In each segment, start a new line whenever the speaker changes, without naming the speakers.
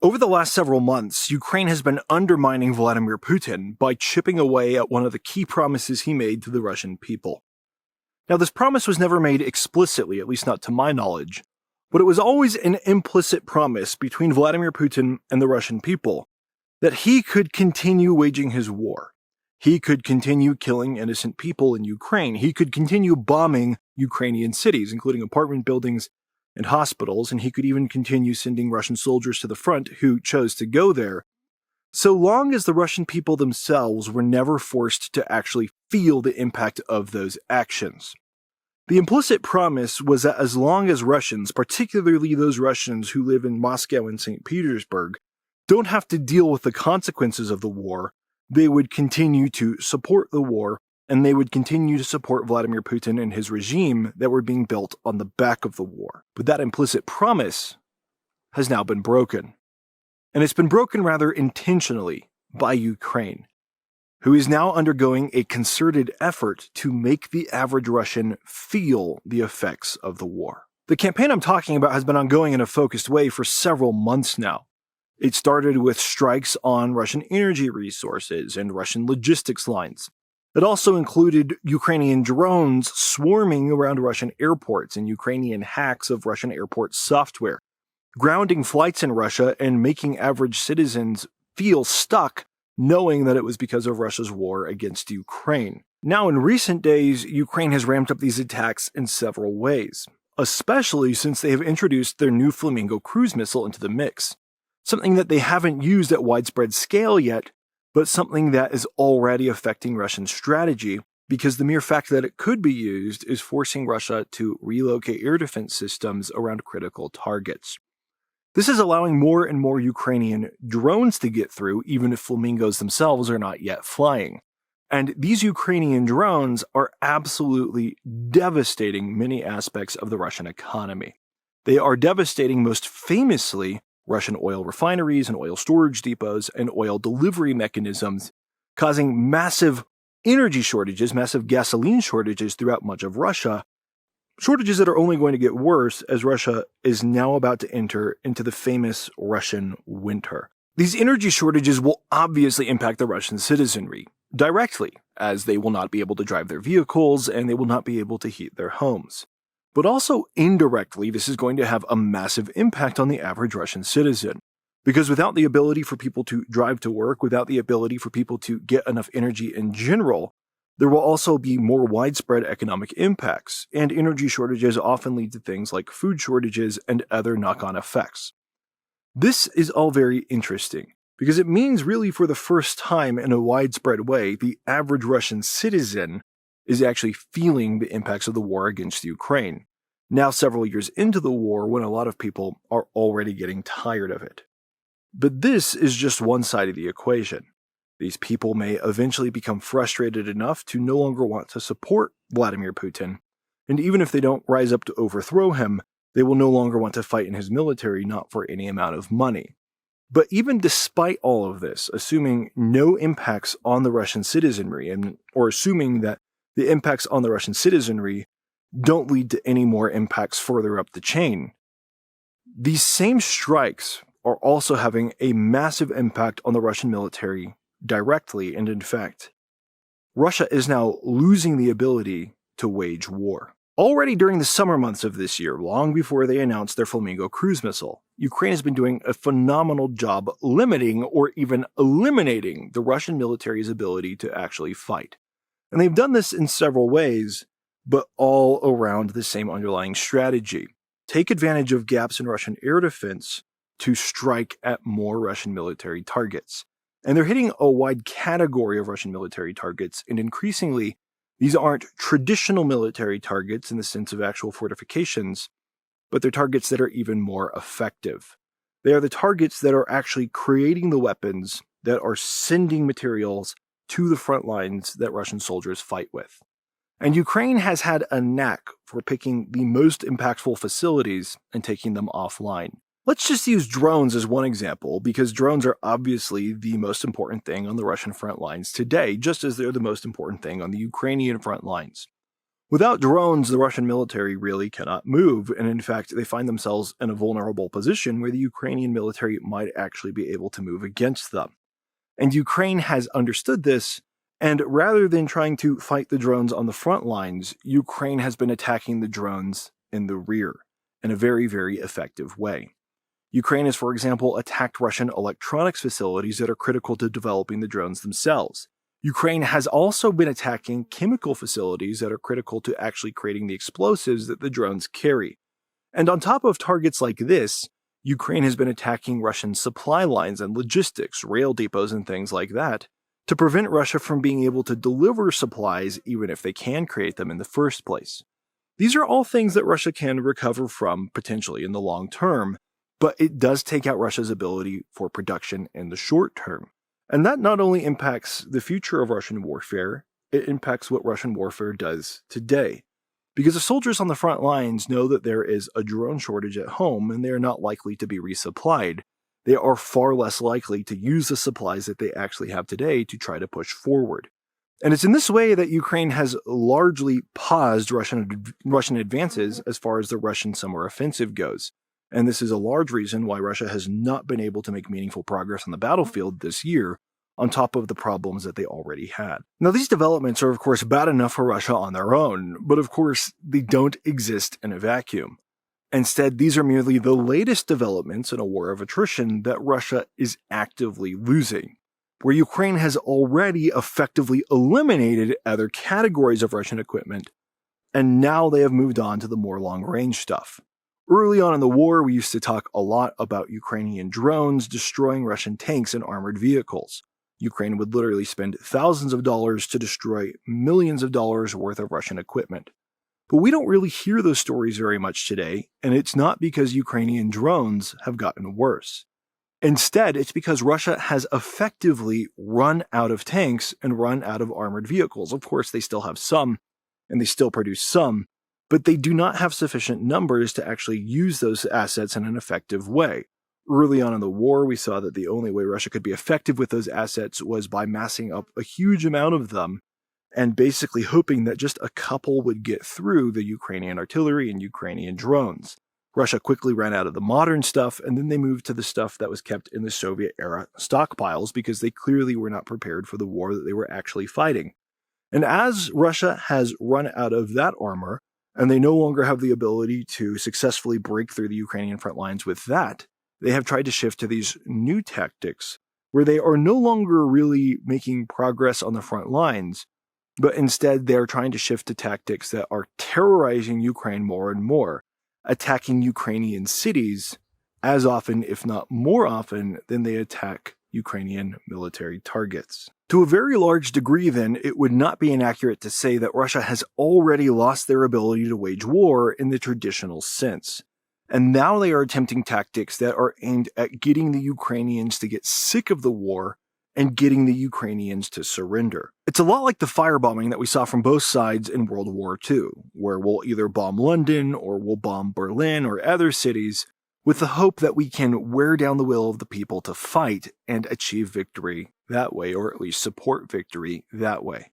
Over the last several months, Ukraine has been undermining Vladimir Putin by chipping away at one of the key promises he made to the Russian people. Now, this promise was never made explicitly, at least not to my knowledge, but it was always an implicit promise between Vladimir Putin and the Russian people that he could continue waging his war. He could continue killing innocent people in Ukraine. He could continue bombing Ukrainian cities, including apartment buildings and hospitals, and he could even continue sending Russian soldiers to the front who chose to go there, so long as the Russian people themselves were never forced to actually feel the impact of those actions. The implicit promise was that as long as Russians, particularly those Russians who live in Moscow and St. Petersburg, don't have to deal with the consequences of the war, they would continue to support the war, and they would continue to support Vladimir Putin and his regime that were being built on the back of the war. But that implicit promise has now been broken. And it's been broken rather intentionally by Ukraine, who is now undergoing a concerted effort to make the average Russian feel the effects of the war. The campaign I'm talking about has been ongoing in a focused way for several months now. It started with strikes on Russian energy resources and Russian logistics lines. It also included Ukrainian drones swarming around Russian airports and Ukrainian hacks of Russian airport software, grounding flights in Russia and making average citizens feel stuck knowing that it was because of Russia's war against Ukraine. Now, in recent days, Ukraine has ramped up these attacks in several ways, especially since they have introduced their new Flamingo cruise missile into the mix, something that they haven't used at widespread scale yet, but something that is already affecting Russian strategy, because the mere fact that it could be used is forcing Russia to relocate air defense systems around critical targets. This is allowing more and more Ukrainian drones to get through, even if Flamingos themselves are not yet flying. And these Ukrainian drones are absolutely devastating many aspects of the Russian economy. They are devastating most famously Russian oil refineries and oil storage depots and oil delivery mechanisms, causing massive energy shortages, massive gasoline shortages throughout much of Russia, shortages that are only going to get worse as Russia is now about to enter into the famous Russian winter. These energy shortages will obviously impact the Russian citizenry directly, as they will not be able to drive their vehicles and they will not be able to heat their homes. But also indirectly, this is going to have a massive impact on the average Russian citizen. Because without the ability for people to drive to work, without the ability for people to get enough energy in general, there will also be more widespread economic impacts, and energy shortages often lead to things like food shortages and other knock-on effects. This is all very interesting, because it means really for the first time in a widespread way, the average Russian citizen is actually feeling the impacts of the war against Ukraine, now several years into the war when a lot of people are already getting tired of it. But this is just one side of the equation. These people may eventually become frustrated enough to no longer want to support Vladimir Putin, and even if they don't rise up to overthrow him, they will no longer want to fight in his military, not for any amount of money. But even despite all of this, assuming no impacts on the Russian citizenry, or assuming that the impacts on the Russian citizenry don't lead to any more impacts further up the chain, these same strikes are also having a massive impact on the Russian military directly, and in fact, Russia is now losing the ability to wage war. Already during the summer months of this year, long before they announced their Flamingo cruise missile, Ukraine has been doing a phenomenal job limiting or even eliminating the Russian military's ability to actually fight. And they've done this in several ways, but all around the same underlying strategy. Take advantage of gaps in Russian air defense to strike at more Russian military targets. And they're hitting a wide category of Russian military targets, and increasingly, these aren't traditional military targets in the sense of actual fortifications, but they're targets that are even more effective. They are the targets that are actually creating the weapons that are sending materials to the front lines that Russian soldiers fight with. And Ukraine has had a knack for picking the most impactful facilities and taking them offline. Let's just use drones as one example, because drones are obviously the most important thing on the Russian front lines today, just as they're the most important thing on the Ukrainian front lines. Without drones, the Russian military really cannot move, and in fact, they find themselves in a vulnerable position where the Ukrainian military might actually be able to move against them. And Ukraine has understood this, and rather than trying to fight the drones on the front lines, Ukraine has been attacking the drones in the rear in a very, very effective way. Ukraine has, for example, attacked Russian electronics facilities that are critical to developing the drones themselves. Ukraine has also been attacking chemical facilities that are critical to actually creating the explosives that the drones carry. And on top of targets like this, Ukraine has been attacking Russian supply lines and logistics, rail depots and things like that, to prevent Russia from being able to deliver supplies even if they can create them in the first place. These are all things that Russia can recover from potentially in the long term, but it does take out Russia's ability for production in the short term. And that not only impacts the future of Russian warfare, it impacts what Russian warfare does today. Because the soldiers on the front lines know that there is a drone shortage at home and they are not likely to be resupplied. They are far less likely to use the supplies that they actually have today to try to push forward. And it's in this way that Ukraine has largely paused Russian advances as far as the Russian summer offensive goes. And this is a large reason why Russia has not been able to make meaningful progress on the battlefield this year, on top of the problems that they already had. Now, these developments are, of course, bad enough for Russia on their own, but of course, they don't exist in a vacuum. Instead, these are merely the latest developments in a war of attrition that Russia is actively losing, where Ukraine has already effectively eliminated other categories of Russian equipment, and now they have moved on to the more long-range stuff. Early on in the war, we used to talk a lot about Ukrainian drones destroying Russian tanks and armored vehicles. Ukraine would literally spend thousands of dollars to destroy millions of dollars worth of Russian equipment. But we don't really hear those stories very much today, and it's not because Ukrainian drones have gotten worse. Instead, it's because Russia has effectively run out of tanks and run out of armored vehicles. Of course, they still have some, and they still produce some, but they do not have sufficient numbers to actually use those assets in an effective way. Early on in the war, we saw that the only way Russia could be effective with those assets was by massing up a huge amount of them and basically hoping that just a couple would get through the Ukrainian artillery and Ukrainian drones. Russia quickly ran out of the modern stuff, and then they moved to the stuff that was kept in the Soviet-era stockpiles because they clearly were not prepared for the war that they were actually fighting. And as Russia has run out of that armor, and they no longer have the ability to successfully break through the Ukrainian front lines with that, they have tried to shift to these new tactics where they are no longer really making progress on the front lines, but instead they are trying to shift to tactics that are terrorizing Ukraine more and more, attacking Ukrainian cities as often, if not more often, than they attack Ukrainian military targets. To a very large degree, then, it would not be inaccurate to say that Russia has already lost their ability to wage war in the traditional sense. And now they are attempting tactics that are aimed at getting the Ukrainians to get sick of the war and getting the Ukrainians to surrender. It's a lot like the firebombing that we saw from both sides in World War II, where we'll either bomb London or we'll bomb Berlin or other cities with the hope that we can wear down the will of the people to fight and achieve victory that way, or at least support victory that way.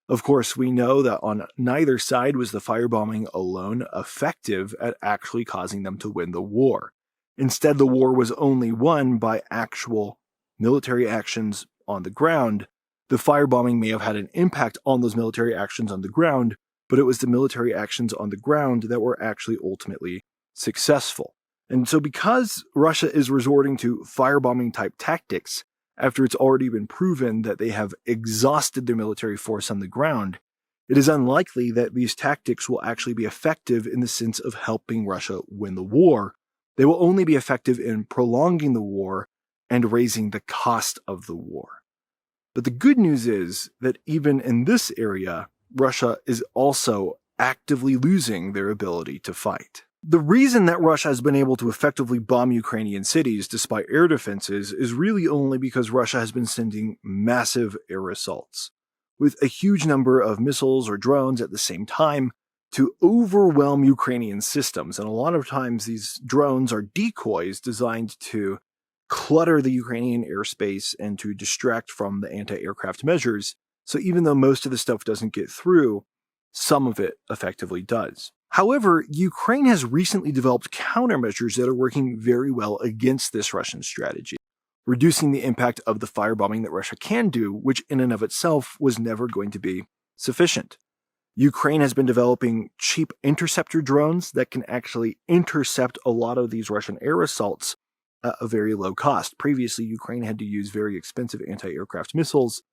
Of course, we know that on neither side was the firebombing alone effective at actually causing them to win the war. Instead, the war was only won by actual military actions on the ground. The firebombing may have had an impact on those military actions on the ground, but it was the military actions on the ground that were actually ultimately successful. And so because Russia is resorting to firebombing type tactics, after it's already been proven that they have exhausted their military force on the ground, it is unlikely that these tactics will actually be effective in the sense of helping Russia win the war. They will only be effective in prolonging the war and raising the cost of the war. But the good news is that even in this area, Russia is also actively losing their ability to fight. The reason that Russia has been able to effectively bomb Ukrainian cities despite air defenses is really only because Russia has been sending massive air assaults, with a huge number of missiles or drones at the same time to overwhelm Ukrainian systems. And a lot of times these drones are decoys designed to clutter the Ukrainian airspace and to distract from the anti-aircraft measures. So even though most of the stuff doesn't get through, Some of it effectively does. However, Ukraine has recently developed countermeasures that are working very well against this Russian strategy, reducing the impact of the firebombing that Russia can do, which in and of itself was never going to be sufficient. Ukraine has been developing cheap interceptor drones that can actually intercept a lot of these Russian air assaults at a very low cost. Previously, Ukraine had to use very expensive anti-aircraft missiles.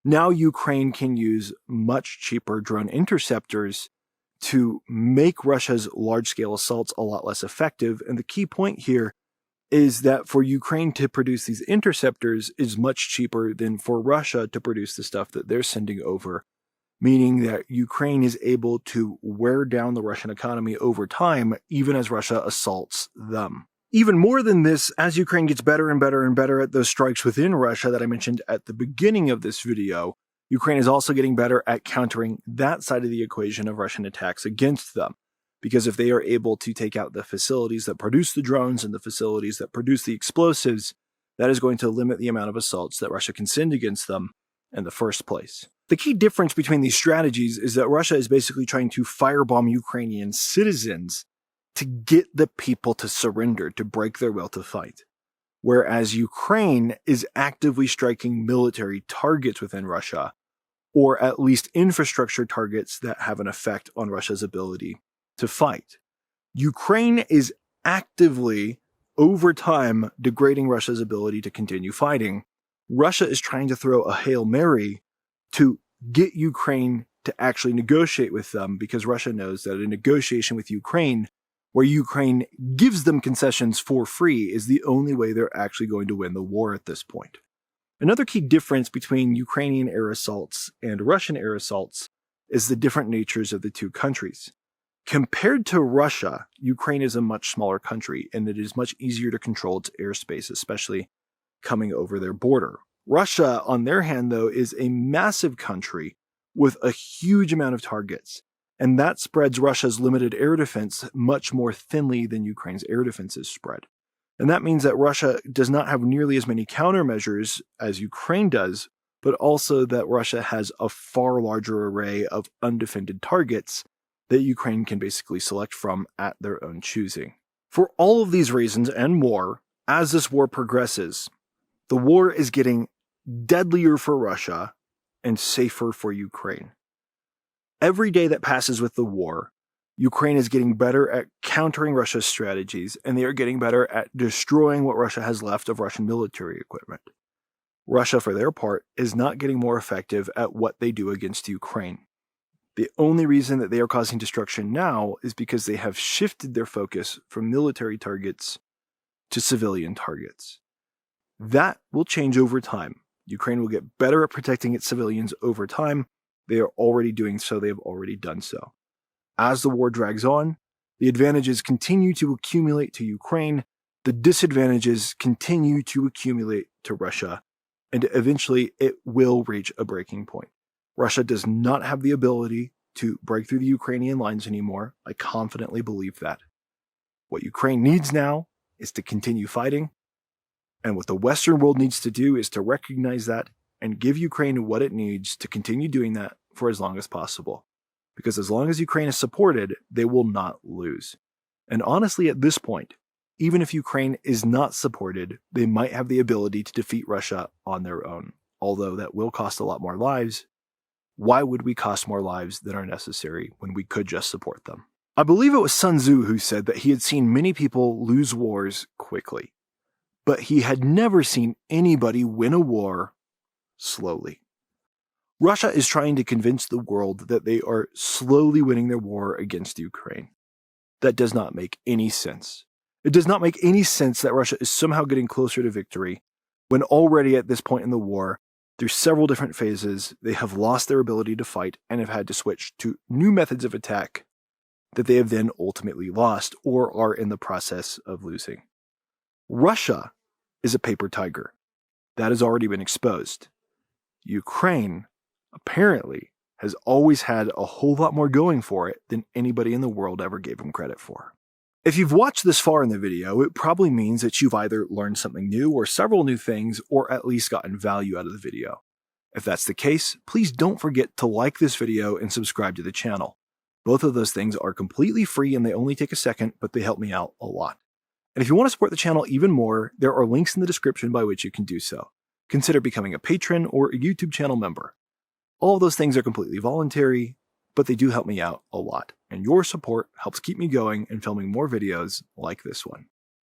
Now Ukraine can use much cheaper drone interceptors to make Russia's large-scale assaults a lot less effective. And the key point here is that for Ukraine to produce these interceptors is much cheaper than for Russia to produce the stuff that they're sending over, meaning that Ukraine is able to wear down the Russian economy over time, even as Russia assaults them. Even more than this, as Ukraine gets better and better and better at those strikes within Russia that I mentioned at the beginning of this video, Ukraine is also getting better at countering that side of the equation of Russian attacks against them. Because if they are able to take out the facilities that produce the drones and the facilities that produce the explosives, that is going to limit the amount of assaults that Russia can send against them in the first place. The key difference between these strategies is that Russia is basically trying to firebomb Ukrainian citizens to get the people to surrender, to break their will to fight. Whereas Ukraine is actively striking military targets within Russia, or at least infrastructure targets that have an effect on Russia's ability to fight. Ukraine is actively, over time, degrading Russia's ability to continue fighting. Russia is trying to throw a Hail Mary to get Ukraine to actually negotiate with them, because Russia knows that a negotiation with Ukraine, where Ukraine gives them concessions for free, is the only way they're actually going to win the war at this point. Another key difference between Ukrainian air assaults and Russian air assaults is the different natures of the two countries. Compared to Russia, Ukraine is a much smaller country, and it is much easier to control its airspace, especially coming over their border. Russia, on their hand, though, is a massive country with a huge amount of targets, and that spreads Russia's limited air defense much more thinly than Ukraine's air defense is spread. And that means that Russia does not have nearly as many countermeasures as Ukraine does, but also that Russia has a far larger array of undefended targets that Ukraine can basically select from at their own choosing. For all of these reasons and more, as this war progresses, the war is getting deadlier for Russia and safer for Ukraine. Every day that passes with the war, Ukraine is getting better at countering Russia's strategies, and they are getting better at destroying what Russia has left of Russian military equipment. Russia, for their part, is not getting more effective at what they do against Ukraine. The only reason that they are causing destruction now is because they have shifted their focus from military targets to civilian targets. That will change over time. Ukraine will get better at protecting its civilians over time. They are already doing so. They have already done so. As the war drags on, the advantages continue to accumulate to Ukraine, the disadvantages continue to accumulate to Russia, and eventually it will reach a breaking point. Russia does not have the ability to break through the Ukrainian lines anymore. I confidently believe that. What Ukraine needs now is to continue fighting, and what the Western world needs to do is to recognize that and give Ukraine what it needs to continue doing that for as long as possible. Because as long as Ukraine is supported, they will not lose. And honestly, at this point, even if Ukraine is not supported, they might have the ability to defeat Russia on their own. Although that will cost a lot more lives. Why would we cost more lives than are necessary when we could just support them? I believe it was Sun Tzu who said that he had seen many people lose wars quickly, but he had never seen anybody win a war slowly. Russia is trying to convince the world that they are slowly winning their war against Ukraine. That does not make any sense. It does not make any sense that Russia is somehow getting closer to victory when already at this point in the war, through several different phases, they have lost their ability to fight and have had to switch to new methods of attack that they have then ultimately lost or are in the process of losing. Russia is a paper tiger. That has already been exposed. Ukraine, apparently, has always had a whole lot more going for it than anybody in the world ever gave him credit for. If you've watched this far in the video, it probably means that you've either learned something new or several new things, or at least gotten value out of the video. If that's the case, please don't forget to like this video and subscribe to the channel. Both of those things are completely free and they only take a second, but they help me out a lot. And if you want to support the channel even more, there are links in the description by which you can do so. Consider becoming a patron or a YouTube channel member. All of those things are completely voluntary, but they do help me out a lot, and your support helps keep me going and filming more videos like this one.